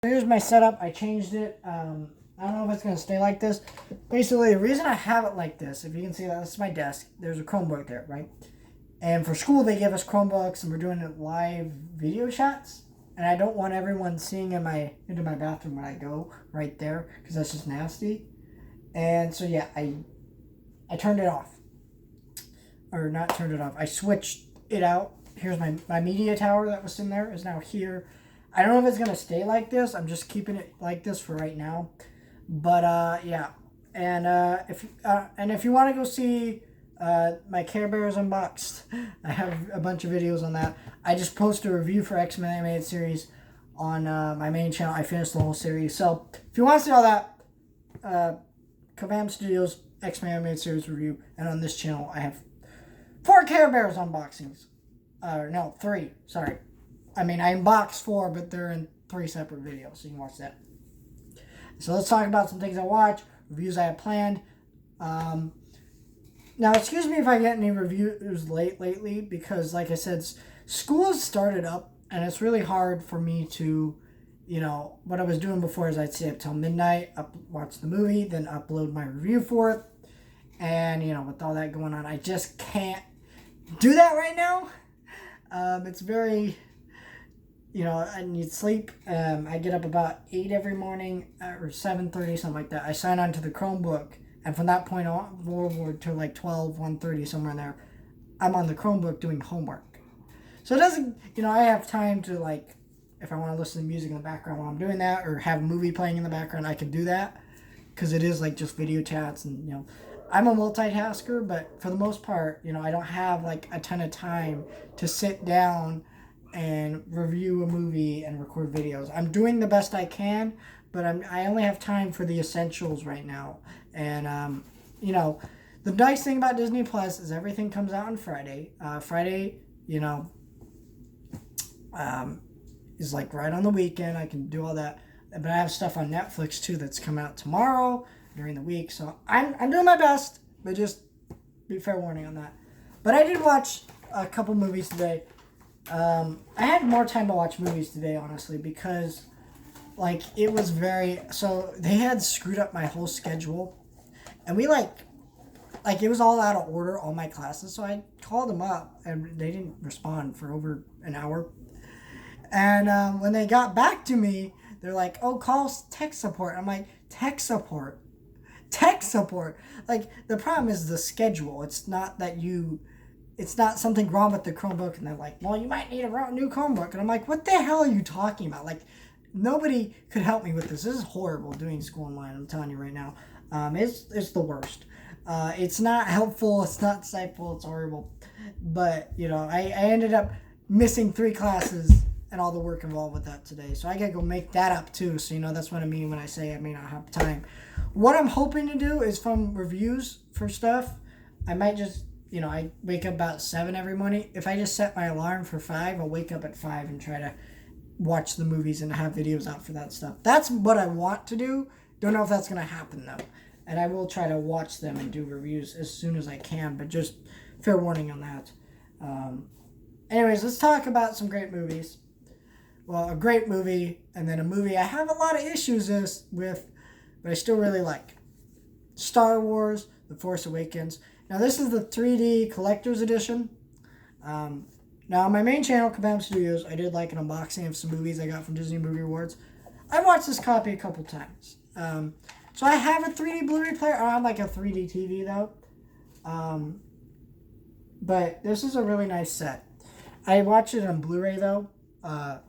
Here's my setup. I changed it. I don't know if it's going to stay like this. Basically, the reason I have it like this, if you can see that, this is my desk. There's a Chromebook there, right? And for school, they give us Chromebooks, and we're doing it live video shots. And I don't want everyone seeing into my bathroom when I go right there, because that's just nasty. And so, yeah, I turned it off. Or not turned it off. I switched it out. Here's my media tower that was in there is now here. I don't know if it's going to stay like this. I'm just keeping it like this for right now. But, yeah. And if you want to go see my Care Bears Unboxed, I have a bunch of videos on that. I just posted a review for X-Men Animated Series on my main channel. I finished the whole series. So, if you want to see all that, Kabam Studios X-Men Animated Series review. And on this channel, I have 4 Care Bears unboxings. No, 3. Sorry. I mean, I unboxed 4, but they're in 3 separate videos, so you can watch that. So let's talk about some things I watch, reviews I have planned. Now, excuse me if I get any reviews lately, because, like I said, school has started up, and it's really hard for me to, what I was doing before is I'd stay up till midnight, watch the movie, then upload my review for it. And, with all that going on, I just can't do that right now. It's very, I need sleep. I get up about 8 every morning, or 7:30, something like that. I sign on to the Chromebook, and from that point on, forward to like 12, 1:30, somewhere in there, I'm on the Chromebook doing homework. So it doesn't, I have time to, like, if I want to listen to music in the background while I'm doing that, or have a movie playing in the background, I can do that, because it is, like, just video chats, and, I'm a multitasker, but for the most part, I don't have, like, a ton of time to sit down and review a movie and record videos. I'm doing the best I can, but I only have time for the essentials right now. And, the nice thing about Disney Plus is everything comes out on Friday. Friday, is like right on the weekend. I can do all that. But I have stuff on Netflix, too, that's coming out tomorrow during the week. So I'm doing my best, but just be fair warning on that. But I did watch a couple movies today. I had more time to watch movies today, honestly, because, like, it was so they had screwed up my whole schedule, and we, like, it was all out of order, all my classes, so I called them up, and they didn't respond for over an hour, and, when they got back to me, they're like, oh, call tech support. I'm like, tech support? Tech support? Like, the problem is the schedule. It's not something wrong with the Chromebook, and they're like, well, you might need a new Chromebook. And I'm like, what the hell are you talking about? Like, nobody could help me with this. This is horrible doing school online, I'm telling you right now. It's the worst. It's not helpful. It's not insightful. It's horrible. But, I ended up missing 3 classes and all the work involved with that today. So I got to go make that up, too. So, that's what I mean when I say I may not have time. What I'm hoping to do is from reviews for stuff, I might just, I wake up about 7 every morning. If I just set my alarm for 5, I'll wake up at 5 and try to watch the movies and have videos out for that stuff. That's what I want to do. Don't know if that's going to happen, though. And I will try to watch them and do reviews as soon as I can, but just fair warning on that. Anyways, let's talk about some great movies. Well, a great movie, and then a movie I have a lot of issues with, but I still really like. Star Wars, The Force Awakens. Now, this is the 3D Collector's Edition. Now, on my main channel, Kabam Studios, I did like an unboxing of some movies I got from Disney Movie Awards. I've watched this copy a couple times. So I have a 3D Blu-ray player. I have like a 3D TV, though. But this is a really nice set. I watched it on Blu-ray, though.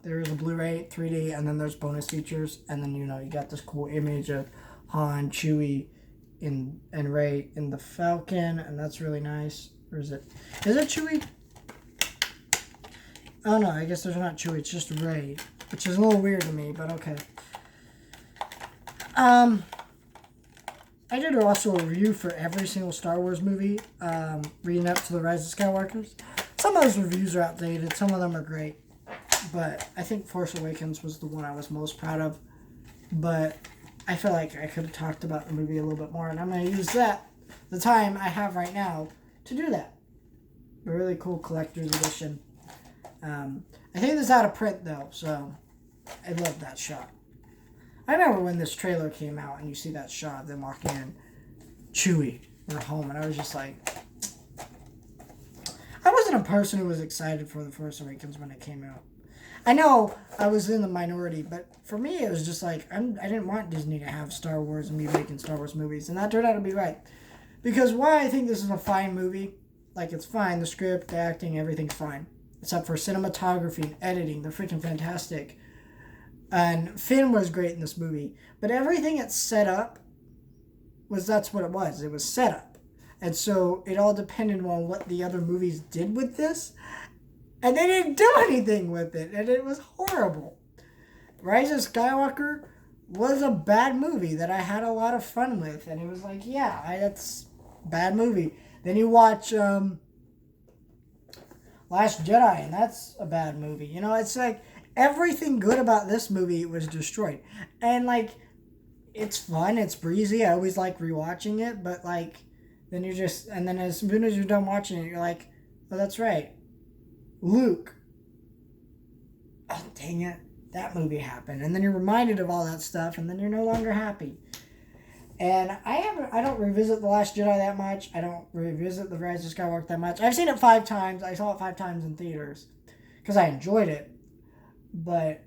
There is a Blu-ray 3D, and then there's bonus features, and then you got this cool image of Han, Chewie, and Rey in the Falcon, and that's really nice. Or is it Chewie? Oh no, I guess there's not Chewie. It's just Rey, which is a little weird to me, but okay. I did also a review for every single Star Wars movie, leading up to the Rise of Skywalkers. Some of those reviews are outdated. Some of them are great. But I think Force Awakens was the one I was most proud of. But I feel like I could have talked about the movie a little bit more. And I'm going to use the time I have right now, to do that. A really cool collector's edition. I think this is out of print, though. So I love that shot. I remember when this trailer came out and you see that shot of them walking in, Chewie, we're home, and I was just like, I wasn't a person who was excited for The Force Awakens when it came out. I know I was in the minority, but for me, it was just like, I didn't want Disney to have Star Wars and be making Star Wars movies, and that turned out to be right. Because why I think this is a fine movie, like it's fine, the script, the acting, everything's fine. Except for cinematography and editing, they're freaking fantastic. And Finn was great in this movie, but everything it's set up that's what it was. It was set up. And so it all depended on what the other movies did with this. And they didn't do anything with it. And it was horrible. Rise of Skywalker was a bad movie that I had a lot of fun with. And it was like, yeah, that's a bad movie. Then you watch Last Jedi, and that's a bad movie. You know, it's like everything good about this movie was destroyed. And like, it's fun, it's breezy. I always like rewatching it, but like, then you're just, and then as soon as you're done watching it, you're like, oh, that's right. Luke. Oh, dang it. That movie happened. And then you're reminded of all that stuff, and then you're no longer happy. And I don't revisit The Last Jedi that much. I don't revisit The Rise of Skywalker that much. I've seen it 5 times. I saw it 5 times in theaters because I enjoyed it. But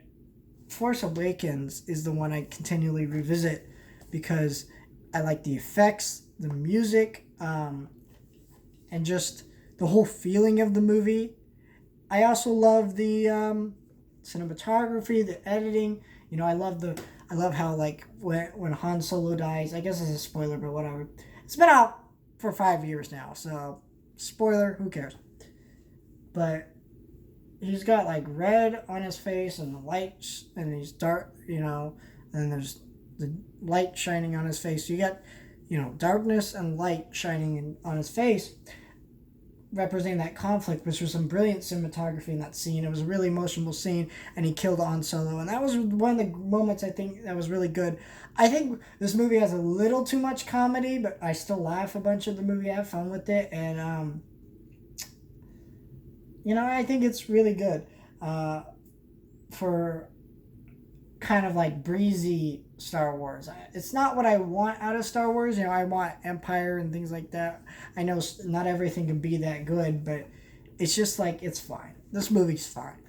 Force Awakens is the one I continually revisit because I like the effects, the music, and just the whole feeling of the movie. I also love the cinematography, the editing. You know, I love how like when Han Solo dies. I guess it's a spoiler, but whatever. It's been out for 5 years now, so spoiler. Who cares? But he's got like red on his face and the lights, and he's dark, you know, and there's the light shining on his face. So you got, you know, darkness and light shining on his face, representing that conflict, which was some brilliant cinematography in that scene. It was a really emotional scene, and he killed Han Solo, and that was one of the moments I think that was really good. I think this movie has a little too much comedy, but I still laugh a bunch of the movie. I have fun with it, and you know, I think it's really good for kind of like breezy Star Wars. It's not what I want out of Star Wars. You know, I want Empire and things like that. I know not everything can be that good, but it's just like, it's fine. This movie's fine.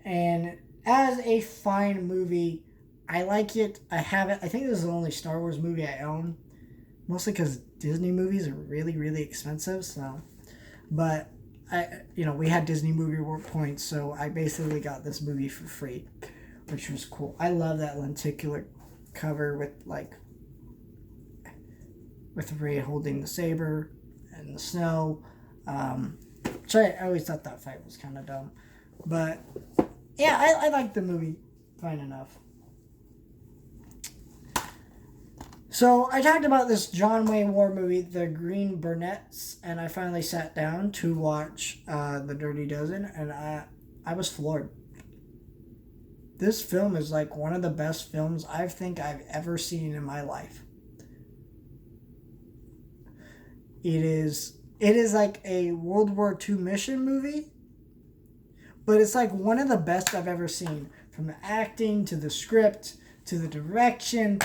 And as a fine movie, I like it. I have it. I think this is the only Star Wars movie I own. Mostly because Disney movies are really, really expensive. So, but we had Disney Movie Reward points, so I basically got this movie for free, which was cool. I love that lenticular cover with Rey holding the saber and the snow. Which I always thought that fight was kind of dumb, but yeah, I like the movie fine enough. So I talked about this John Wayne War movie, The Green Berets, and I finally sat down to watch The Dirty Dozen, and I was floored. This film is like one of the best films I think I've ever seen in my life. It is like a World War II mission movie, but it's like one of the best I've ever seen. From the acting to the script to the direction,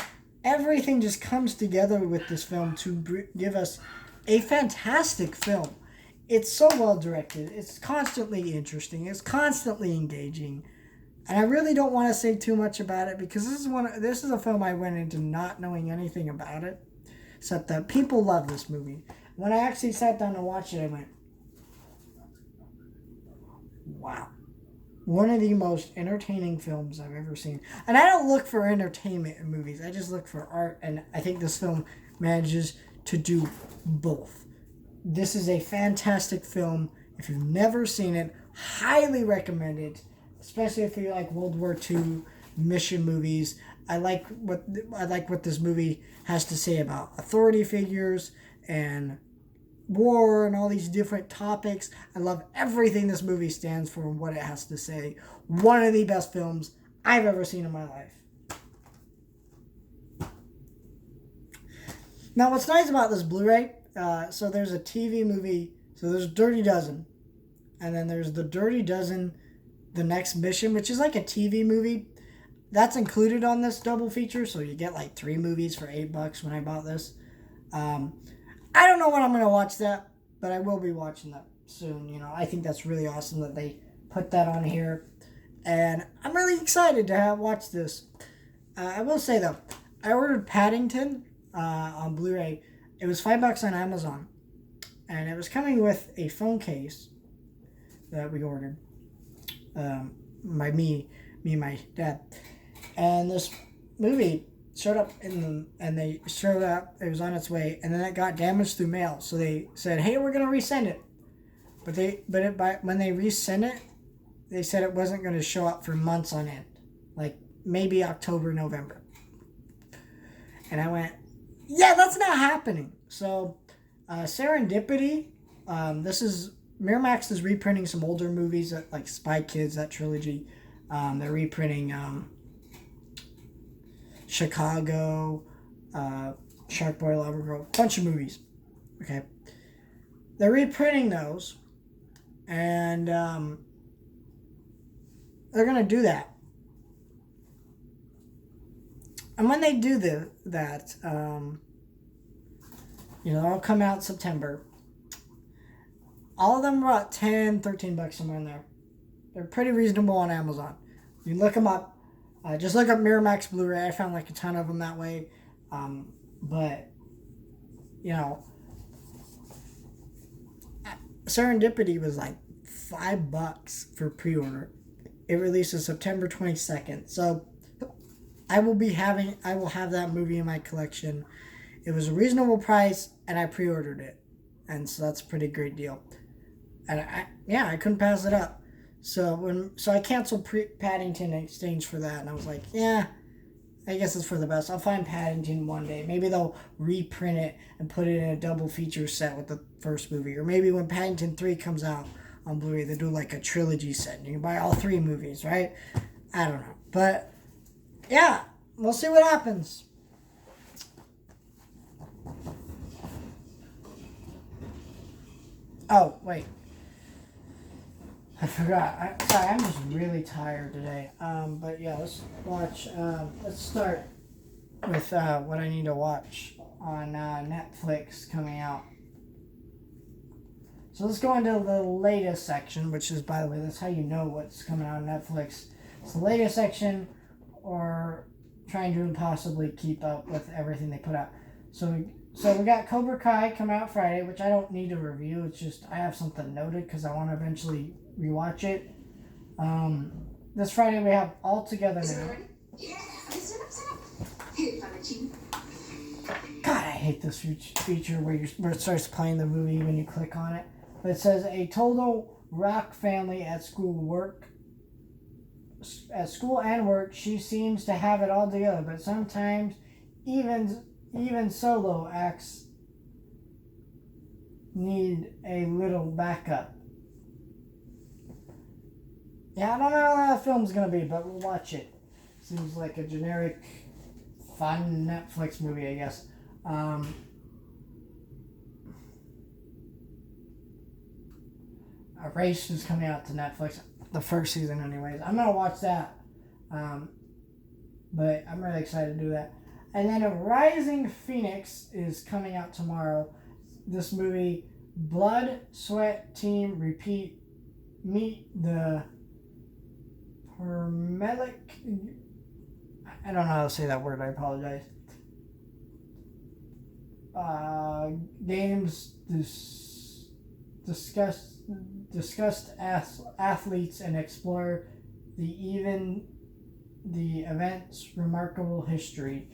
everything just comes together with this film to give us a fantastic film. It's so well directed. It's constantly interesting. It's constantly engaging. And I really don't want to say too much about it because this is a film I went into not knowing anything about it, except that people love this movie. When I actually sat down to watch it, I went, wow. One of the most entertaining films I've ever seen. And I don't look for entertainment in movies. I just look for art. And I think this film manages to do both. This is a fantastic film. If you've never seen it, highly recommend it. Especially if you like World War II mission movies. I like what this movie has to say about authority figures and war and all these different topics. I love everything this movie stands for and what it has to say. One of the best films I've ever seen in my life. Now, what's nice about this Blu-ray, so there's a TV movie, so there's Dirty Dozen, and then there's The Dirty Dozen, The Next Mission, which is like a TV movie. that's included on this double feature, so you get like 3 movies for $8 when I bought this. Um, I don't know when I'm gonna watch that, but I will be watching that soon. I think that's really awesome that they put that on here, and I'm really excited to watch this. I will say though, I ordered Paddington on Blu-ray. It was $5 on Amazon, and it was coming with a phone case that we ordered by me and my dad. And this movie showed up and they showed up. It was on its way, and then it got damaged through mail. So they said, "Hey, we're gonna resend it." When they resent it, they said it wasn't going to show up for months on end, like maybe October, November. And I went, "Yeah, that's not happening." So, Serendipity. This is Miramax is reprinting some older movies like Spy Kids, that trilogy. They're reprinting Chicago, Shark Boy, Lava Girl, bunch of movies. Okay, they're reprinting those, and they're gonna do that. And when they do that, they'll come out September. All of them are about $10, $13 somewhere in there. They're pretty reasonable on Amazon. You can look them up. Just look up Miramax Blu-ray. I found like a ton of them that way. But Serendipity was like $5 for pre-order. It releases September 22nd. So I will have that movie in my collection. It was a reasonable price, and I pre-ordered it, and so that's a pretty great deal. And I couldn't pass it up. So I canceled Paddington in exchange for that, and I was like, yeah, I guess it's for the best. I'll find Paddington one day. Maybe they'll reprint it and put it in a double feature set with the first movie, or maybe when Paddington 3 comes out on Blu-ray, they do like a trilogy set. You can buy all 3 movies, right? I don't know, but yeah, we'll see what happens. Oh, wait. I forgot. Sorry, I'm just really tired today. But yeah, let's watch. Let's start with what I need to watch on Netflix coming out. So let's go into the latest section, which is, by the way, that's how you know what's coming out on Netflix. It's the latest section, or trying to impossibly keep up with everything they put out. So we got Cobra Kai coming out Friday, which I don't need to review. It's just I have something noted because I want to eventually rewatch it. This Friday we have All Together Now. God, I hate this feature where it starts playing the movie when you click on it. But it says a total rock family at school and work. She seems to have it all together, but sometimes even solo acts need a little backup. Yeah, I don't know how that film's gonna be, but we'll watch it. Seems like a generic, fun Netflix movie, I guess. Race is coming out to Netflix, the first season anyways. I'm gonna watch that, but I'm really excited to do that. And then Rising Phoenix is coming out tomorrow. This movie, Blood, Sweat, Team, Repeat, meet the Hermelic. I don't know how to say that word. I apologize. Games discussed athletes and explore the event's remarkable history.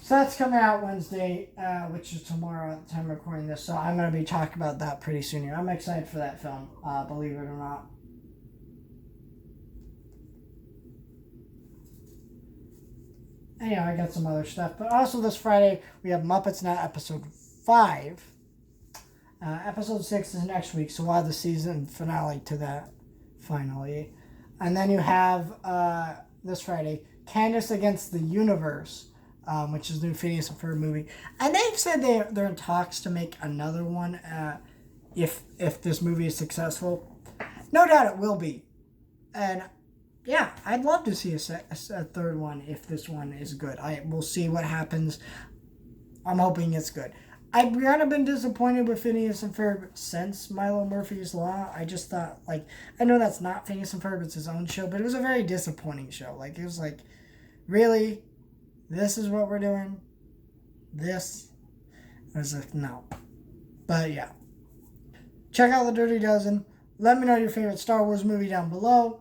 So that's coming out Wednesday, which is tomorrow at the time of recording this. So I'm going to be talking about that pretty soon here. I'm excited for that film, believe it or not. Anyhow, I got some other stuff. But also this Friday, we have Muppets Now episode 5. Episode 6 is next week, so we'll have the season finale to that, finally. And then you have, this Friday, Candace Against the Universe, which is the new Phineas and Ferb movie. And they've said they're in talks to make another one if this movie is successful. No doubt it will be. And yeah, I'd love to see a third one if this one is good. We'll see what happens. I'm hoping it's good. I've kind of been disappointed with Phineas and Ferb since Milo Murphy's Law. I just thought, like, I know that's not Phineas and Ferb, it's his own show, but it was a very disappointing show. Like, it was like, really? This is what we're doing? This? I was like, no. But yeah. Check out The Dirty Dozen. Let me know your favorite Star Wars movie down below.